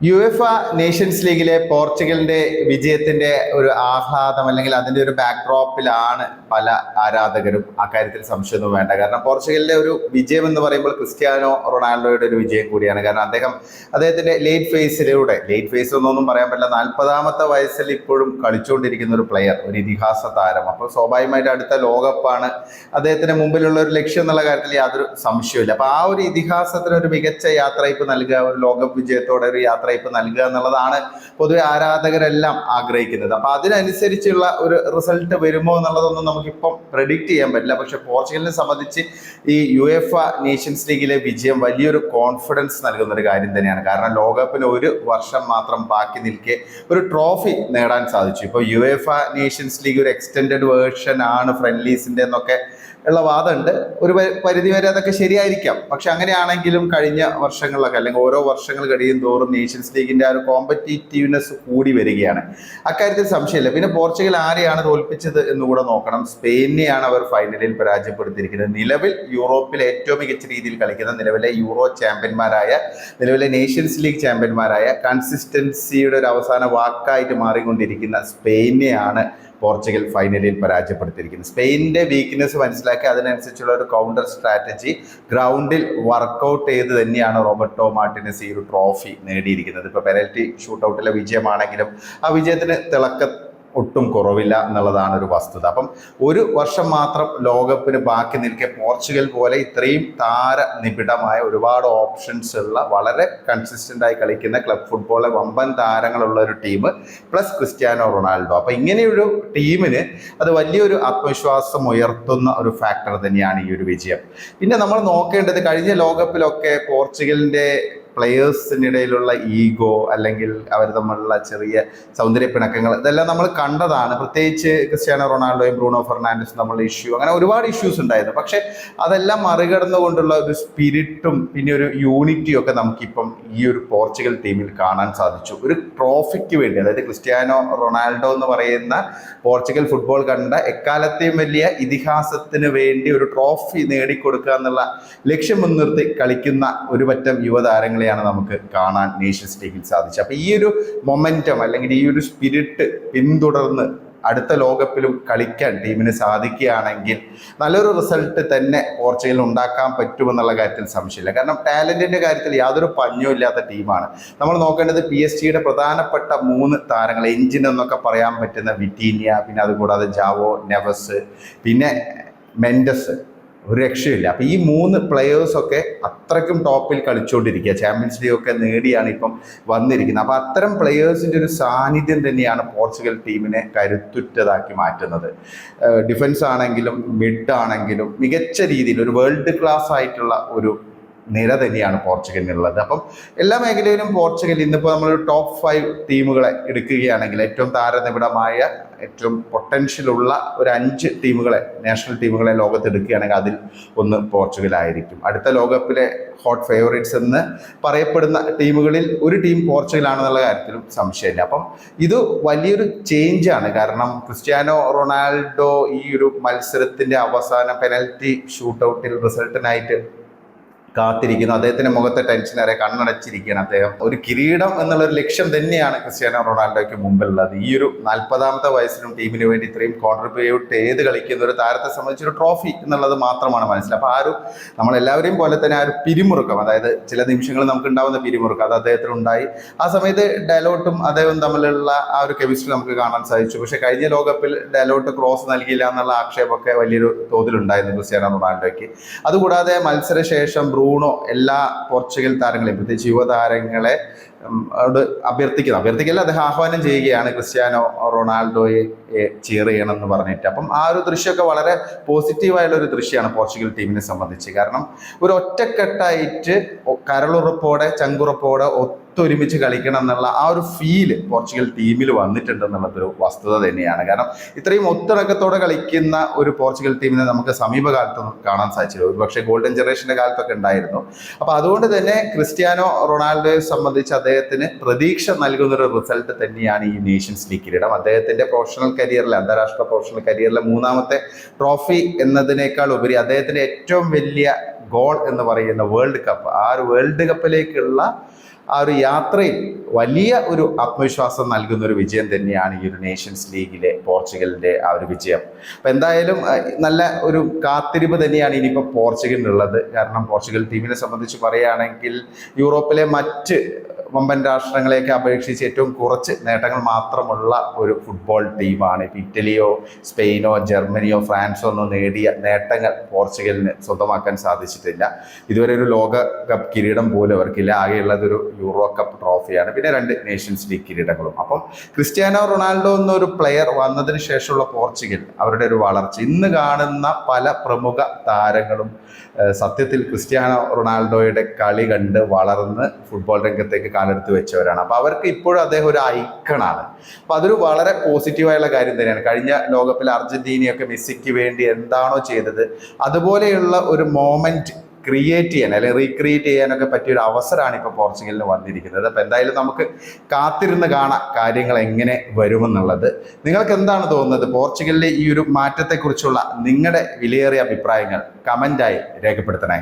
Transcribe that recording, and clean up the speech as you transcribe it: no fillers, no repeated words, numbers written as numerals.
യുഎഫ Nations ലീഗിലെ പോർച്ചുഗലിന്റെ വിജയത്തിന്റെ ഒരു ആഹ്ലാദം അല്ലെങ്കിൽ അതിന്റെ ഒരു ബാക്ക്ഡ്രോപ്പിലാണ് പല ആരാധകരും. അക്കാര്യത്തിൽ സംശയമൊന്നും വേണ്ട. കാരണം പോർച്ചുഗലിന്റെ ഒരു വിജയം എന്ന് പറയുമ്പോൾ ക്രിസ്ത്യാനോ റൊണാൾഡോയുടെ ഒരു വിജയം കൂടിയാണ്. കാരണം അദ്ദേഹത്തിന്റെ ലേറ്റ് ഫേസ് ഒന്നും പറയാൻ പറ്റില്ല, 40ാമത്തെ വയസ്സിൽ ഇപ്പോഴും കളിച്ചുകൊണ്ടിരിക്കുന്ന ഒരു പ്ലെയർ, ഒരു ഇതിഹാസ താരം. അപ്പോൾ സ്വാഭാവികമായിട്ട് അടുത്ത ലോകകപ്പാണ് അദ്ദേഹത്തിന് മുമ്പിലുള്ള ഒരു ലക്ഷ്യം എന്നുള്ള കാര്യത്തിൽ യാതൊരു സംശയമില്ല. അപ്പൊ ആ ഒരു ഇതിഹാസത്തിന് ഒരു മികച്ച യാത്രയപ്പ് നൽകുക, ഒരു ലോകകപ്പ് വിജയത്തോടെ ഒരു യാത്രയപ്പ് നൽകുക എന്നുള്ളതാണ് പൊതുവെ ആരാധകരെല്ലാം ആഗ്രഹിക്കുന്നത്. അപ്പൊ അതിനനുസരിച്ചുള്ള ഒരു റിസൾട്ട് വരുമോ എന്നുള്ളതൊന്നും നമുക്കിപ്പം പ്രെഡിക്റ്റ് ചെയ്യാൻ പറ്റില്ല. പക്ഷെ പോർച്ചുഗലിനെ സംബന്ധിച്ച് ഈ യുഎഫ നേഷൻസ് ലീഗിലെ വിജയം വലിയൊരു കോൺഫിഡൻസ് നൽകുന്ന ഒരു കാര്യം തന്നെയാണ്. കാരണം ലോകകപ്പിന് ഒരു വർഷം മാത്രം ബാക്കി നിൽക്കെ ഒരു ട്രോഫി നേടാൻ സാധിച്ചു. ഇപ്പോൾ യുഎഫ നേഷൻസ് ലീഗ് ഒരു എക്സ്റ്റെൻഡഡ് വേർഷൻ ആണ് ഫ്രണ്ട്ലീസിന്റെ എന്നൊക്കെ ഉള്ള വാദമുണ്ട്. ഒരു പരിധിവരെ അതൊക്കെ ശരിയായിരിക്കാം. പക്ഷെ അങ്ങനെയാണെങ്കിലും കഴിഞ്ഞ വർഷങ്ങളിലൊക്കെ അല്ലെങ്കിൽ ഓരോ വർഷങ്ങൾ കഴിയും തോറും നേഷൻസ് ലീഗിന്റെ ആ ഒരു കോമ്പറ്റീറ്റീവ്നെസ് കൂടി വരികയാണ്. അക്കാര്യത്തിൽ സംശയമില്ല. പിന്നെ പോർച്ചുഗൽ ആരെയാണ് തോൽപ്പിച്ചത് എന്നുകൂടെ നോക്കണം. സ്പെയിനെയാണ് അവർ ഫൈനലിൽ പരാജയപ്പെടുത്തിയിരിക്കുന്നത്. നിലവിൽ യൂറോപ്പിൽ ഏറ്റവും മികച്ച രീതിയിൽ കളിക്കുന്ന, നിലവിലെ യൂറോ ചാമ്പ്യന്മാരായ, നിലവിലെ നേഷൻസ് ലീഗ് ചാമ്പ്യന്മാരായ, കൺസിസ്റ്റൻസിയുടെ ഒരു അവസാന വാക്കായിട്ട് മാറിക്കൊണ്ടിരിക്കുന്ന സ്പെയിനെയാണ് പോർച്ചുഗൽ ഫൈനലിൽ പരാജയപ്പെടുത്തിയിരിക്കുന്നത്. സ്പെയിനിന്റെ വീക്ക്നെസ് മനസ്സിലാക്കി അതിനനുസരിച്ചുള്ള ഒരു കൗണ്ടർ സ്ട്രാറ്റജി ഗ്രൗണ്ടിൽ വർക്കൗട്ട് ചെയ്ത് തന്നെയാണ് റോബർട്ടോ മാർട്ടിനസ് ഈ ഒരു ട്രോഫി നേടിയിരിക്കുന്നത്. ഇപ്പോൾ പെനൽറ്റി ഷൂട്ടൗട്ടിലെ വിജയമാണെങ്കിലും ആ വിജയത്തിന് ഒട്ടും കുറവില്ല എന്നുള്ളതാണ് ഒരു വസ്തുത. അപ്പം ഒരു വർഷം മാത്രം ലോകകപ്പിന് ബാക്കി നിൽക്കെ പോർച്ചുഗൽ പോലെ ഇത്രയും താരനിബിഡമായ ഒരുപാട് ഓപ്ഷൻസ് ഉള്ള, വളരെ കൺസിസ്റ്റന്റ് ആയി കളിക്കുന്ന, ക്ലബ് ഫുട്ബോളിലെ വമ്പൻ താരങ്ങളുള്ള ഒരു ടീം പ്ലസ് ക്രിസ്ത്യാനോ റൊണാൾഡോ. അപ്പൊ ഇങ്ങനെയൊരു ടീമിന് അത് വലിയൊരു ആത്മവിശ്വാസം ഉയർത്തുന്ന ഒരു ഫാക്ടർ തന്നെയാണ് ഈ ഒരു വിജയം. പിന്നെ നമ്മൾ നോക്കേണ്ടത്, കഴിഞ്ഞ ലോകകപ്പിലൊക്കെ പോർച്ചുഗലിന്റെ പ്ലെയേഴ്സിനിടയിലുള്ള ഈഗോ അല്ലെങ്കിൽ അവർ തമ്മിലുള്ള ചെറിയ സൗന്ദര്യ പിണക്കങ്ങൾ, ഇതെല്ലാം നമ്മൾ കണ്ടതാണ്. പ്രത്യേകിച്ച് ക്രിസ്ത്യാനോ റൊണാൾഡോയും ബ്രൂണോ ഫെർണാണ്ടസും തമ്മിലുള്ള ഇഷ്യൂ, അങ്ങനെ ഒരുപാട് ഇഷ്യൂസ് ഉണ്ടായിരുന്നു. പക്ഷെ അതെല്ലാം മറികടന്നുകൊണ്ടുള്ള ഒരു സ്പിരിറ്റും പിന്നെ ഒരു യൂണിറ്റിയും ഒക്കെ നമുക്കിപ്പം ഈ ഒരു പോർച്ചുഗൽ ടീമിൽ കാണാൻ സാധിച്ചു. ഒരു ട്രോഫിക്ക് വേണ്ടി, അതായത് ക്രിസ്ത്യാനോ റൊണാൾഡോ എന്ന് പറയുന്ന പോർച്ചുഗൽ ഫുട്ബോൾ കണ്ട എക്കാലത്തെയും വലിയ ഇതിഹാസത്തിന് വേണ്ടി ഒരു ട്രോഫി നേടിക്കൊടുക്കുക എന്നുള്ള ലക്ഷ്യം മുൻനിർത്തി കളിക്കുന്ന ഒരു പറ്റം യുവതാരങ്ങൾ നമുക്ക് കാണാൻ നേഷൻസ് ലീഗിൽ സാധിച്ചു. അപ്പൊ ഈ ഒരു മൊമെന്റം അല്ലെങ്കിൽ ഈ ഒരു സ്പിരിറ്റ് പിന്തുടർന്ന് അടുത്ത ലോകകപ്പിലും കളിക്കാൻ ടീമിന് സാധിക്കുകയാണെങ്കിൽ നല്ലൊരു റിസൾട്ട് തന്നെ പോർച്ചുഗലിൽ ഉണ്ടാക്കാൻ പറ്റുമെന്നുള്ള കാര്യത്തിൽ സംശയമില്ല. കാരണം ടാലന്റിന്റെ കാര്യത്തിൽ യാതൊരു പഞ്ഞവും ഇല്ലാത്ത ടീമാണ്. നമ്മൾ നോക്കേണ്ടത് PSG പ്രധാനപ്പെട്ട 3 താരങ്ങൾ, എഞ്ചിൻ എന്നൊക്കെ പറയാൻ പറ്റുന്ന വിറ്റീനിയ, പിന്നെ അതുകൂടാതെ ജാവോ നെവസ്, പിന്നെ മെൻഡസ്, ഒരു രക്ഷയില്ല. അപ്പം ഈ 3 പ്ലെയേഴ്സൊക്കെ അത്രയ്ക്കും ടോപ്പിൽ കളിച്ചുകൊണ്ടിരിക്കുക, ചാമ്പ്യൻസ് ലീഗ് ഒക്കെ നേടിയാണ് ഇപ്പം വന്നിരിക്കുന്നത്. അപ്പം അത്തരം പ്ലെയേഴ്സിൻ്റെ ഒരു സാന്നിധ്യം തന്നെയാണ് പോർച്ചുഗൽ ടീമിനെ കരുത്തുറ്റതാക്കി മാറ്റുന്നത്. ഡിഫൻസ് ആണെങ്കിലും മിഡ് ആണെങ്കിലും മികച്ച രീതിയിൽ ഒരു വേൾഡ് ക്ലാസ് ആയിട്ടുള്ള ഒരു നിര തന്നെയാണ് പോർച്ചുഗലിനുള്ളത്. അപ്പം എല്ലാ മേഖലയിലും പോർച്ചുഗൽ ഇന്നിപ്പോൾ നമ്മൾ ടോപ്പ് 5 ടീമുകളെ എടുക്കുകയാണെങ്കിൽ ഏറ്റവും താരനിബിഡമായ, ഏറ്റവും പൊട്ടൻഷ്യലുള്ള ഒരു 5 ടീമുകളെ, നാഷണൽ ടീമുകളെ ലോകത്ത് എടുക്കുകയാണെങ്കിൽ അതിൽ ഒന്ന് പോർച്ചുഗൽ ആയിരിക്കും. അടുത്ത ലോകകപ്പിലെ ഹോട്ട് ഫേവറേറ്റ്സ് എന്ന് പറയപ്പെടുന്ന ടീമുകളിൽ ഒരു ടീം പോർച്ചുഗലാണെന്നുള്ള കാര്യത്തിലും സംശയമില്ല. അപ്പം ഇത് വലിയൊരു ചേഞ്ചാണ്. കാരണം ക്രിസ്ത്യാനോ റൊണാൾഡോ ഈ ഒരു മത്സരത്തിന്റെ അവസാനം പെനൽറ്റി ഷൂട്ടൗട്ടിൽ റിസൾട്ടിനായിട്ട് കാത്തിരിക്കുന്നു. അദ്ദേഹത്തിന്റെ മുഖത്തെ ടെൻഷനേറെ കണ്ണടച്ചിരിക്കുകയാണ്. അദ്ദേഹം ഒരു കിരീടം എന്നുള്ളൊരു ലക്ഷ്യം തന്നെയാണ് ക്രിസ്ത്യാനോ റൊണാൾഡോയ്ക്ക് മുമ്പിലുള്ളത്. ഈ ഒരു 40ാമത്തെ വയസ്സിലും ടീമിന് വേണ്ടി ഇത്രയും കോൺട്രിബ്യൂട്ട് ചെയ്ത് കളിക്കുന്ന ഒരു താരത്തെ സംബന്ധിച്ചൊരു ട്രോഫി എന്നുള്ളത് മാത്രമാണ് മനസ്സിലാക്കുക. അപ്പോൾ ആ ഒരു നമ്മളെല്ലാവരെയും പോലെ തന്നെ ആ ഒരു പിരിമുറുക്കം, അതായത് ചില നിമിഷങ്ങൾ നമുക്ക് ഉണ്ടാവുന്ന പിരിമുറുക്കം, അത് അദ്ദേഹത്തിനുണ്ടായി. ആ സമയത്ത് ഡയലോട്ടും അദ്ദേഹം തമ്മിലുള്ള ആ ഒരു കെമിസ്ട്രി നമുക്ക് കാണാൻ സാധിച്ചു. പക്ഷേ കഴിഞ്ഞ ലോകകപ്പിൽ ഡയലോട്ട് ക്രോസ് നൽകിയില്ല എന്നുള്ള ആക്ഷേപമൊക്കെ വലിയൊരു തോതിലുണ്ടായിരുന്നു ക്രിസ്ത്യാനോ റൊണാൾഡോയ്ക്ക്. അതുകൂടാതെ മത്സരശേഷം ബ്രൂണോ എല്ലാ പോർച്ചുഗൽ താരങ്ങളെയും, പ്രത്യേകിച്ച് യുവതാരങ്ങളെ അഭ്യർത്ഥിക്കല്ല, അദ്ദേഹം ആഹ്വാനം ചെയ്യുകയാണ് ക്രിസ്ത്യാനോ റൊണാൾഡോയെ ചിയർ ചെയ്യണം എന്ന് പറഞ്ഞിട്ട്. അപ്പം ആ ഒരു ദൃശ്യമൊക്കെ വളരെ പോസിറ്റീവായുള്ള ഒരു ദൃശ്യമാണ് പോർച്ചുഗൽ ടീമിനെ സംബന്ധിച്ച്. കാരണം ഒരു ഒറ്റക്കെട്ടായിട്ട് കരളുറപ്പോടെ ചങ്കുറപ്പോടെ ഒത്തൊരുമിച്ച് കളിക്കണം എന്നുള്ള ആ ഒരു ഫീല് പോർച്ചുഗൽ ടീമിൽ വന്നിട്ടുണ്ടെന്നുള്ളതൊരു വസ്തുത തന്നെയാണ്. കാരണം ഇത്രയും ഒത്തിണക്കത്തോടെ കളിക്കുന്ന ഒരു പോർച്ചുഗൽ ടീമിനെ നമുക്ക് സമീപകാലത്തൊന്നും കാണാൻ സാധിച്ചില്ല. ഒരു പക്ഷേ ഗോൾഡൻ ജനറേഷന്റെ കാലത്തൊക്കെ ഉണ്ടായിരുന്നു. അപ്പോൾ അതുകൊണ്ട് തന്നെ ക്രിസ്ത്യാനോ റൊണാൾഡോയെ സംബന്ധിച്ച് അദ്ദേഹത്തിന് പ്രതീക്ഷ നൽകുന്നൊരു റിസൾട്ട് തന്നെയാണ് ഈ നേഷൻസ് ലീഗ് കിരീടം. അദ്ദേഹത്തിന്റെ പ്രൊഫഷണൽ കരിയറിലെ, അന്താരാഷ്ട്ര പ്രൊഫഷണൽ കരിയറിലെ 3ാമത്തെ ട്രോഫി എന്നതിനേക്കാൾ ഉപരി അദ്ദേഹത്തിന്റെ ഏറ്റവും വലിയ ഗോൾ എന്ന് പറയുന്ന വേൾഡ് കപ്പ്, ആ ഒരു വേൾഡ് കപ്പിലേക്കുള്ള ആ ഒരു യാത്രയിൽ വലിയ ഒരു ആത്മവിശ്വാസം നൽകുന്ന ഒരു വിജയം തന്നെയാണ് ഈ ഒരു നേഷൻസ് ലീഗിലെ പോർച്ചുഗലിന്റെ ആ ഒരു വിജയം. അപ്പം എന്തായാലും നല്ല ഒരു കാത്തിരിപ്പ് തന്നെയാണ് ഇനിയിപ്പോൾ പോർച്ചുഗലിനുള്ളത്. കാരണം പോർച്ചുഗൽ ടീമിനെ സംബന്ധിച്ച് പറയുകയാണെങ്കിൽ യൂറോപ്പിലെ മറ്റ് വമ്പൻ രാഷ്ട്രങ്ങളെയൊക്കെ അപേക്ഷിച്ച് ഏറ്റവും കുറച്ച് നേട്ടങ്ങൾ മാത്രമുള്ള ഒരു ഫുട്ബോൾ ടീമാണ്. ഇപ്പം ഇറ്റലിയോ സ്പെയിനോ ജർമ്മനിയോ ഫ്രാൻസോ ഒന്നും നേടിയ നേട്ടങ്ങൾ പോർച്ചുഗലിന് സ്വന്തമാക്കാൻ സാധിച്ചിട്ടില്ല. ഇതുവരെ ഒരു ലോക കപ്പ് കിരീടം പോലും അവർക്കില്ല. ആകെയുള്ളത് ഒരു യൂറോ കപ്പ് ട്രോഫിയാണ്, പിന്നെ 2 നേഷൻസ് ലീഗ് കിരീടങ്ങളും. അപ്പം ക്രിസ്ത്യാനോ റൊണാൾഡോ എന്നൊരു പ്ലെയർ വന്നതിന് ശേഷമുള്ള പോർച്ചുഗൽ അവരുടെ ഒരു വളർച്ച, ഇന്ന് കാണുന്ന പല പ്രമുഖ താരങ്ങളും സത്യത്തിൽ ക്രിസ്ത്യാനോ റൊണാൾഡോയുടെ കളി കണ്ട് വളർന്ന് ഫുട്ബോൾ രംഗത്തേക്ക് കാലെടുത്ത് വെച്ചവരാണ്. അപ്പോൾ അവർക്ക് ഇപ്പോഴും അദ്ദേഹം ഒരു ഐക്കണാണ്. അപ്പോൾ അതൊരു വളരെ പോസിറ്റീവായുള്ള കാര്യം തന്നെയാണ്. കഴിഞ്ഞ ലോകകപ്പിൽ അർജന്റീനയൊക്കെ മെസ്സിക്ക് വേണ്ടി എന്താണോ ചെയ്തത് അതുപോലെയുള്ള ഒരു മോമെന്റ് ക്രിയേറ്റ് ചെയ്യാൻ അല്ലെങ്കിൽ റീക്രിയേറ്റ് ചെയ്യാനൊക്കെ പറ്റിയൊരു അവസരമാണ് ഇപ്പോൾ പോർച്ചുഗലിന് വന്നിരിക്കുന്നത്. അപ്പോൾ എന്തായാലും നമുക്ക് കാത്തിരുന്ന് കാണാം കാര്യങ്ങൾ എങ്ങനെ വരുമെന്നുള്ളത്. നിങ്ങൾക്ക് എന്താണ് തോന്നുന്നത്? പോർച്ചുഗലിലെ ഈ ഒരു മാറ്റത്തെക്കുറിച്ചുള്ള നിങ്ങളുടെ വിലയേറിയ അഭിപ്രായങ്ങൾ കമൻ്റായി രേഖപ്പെടുത്തണേ.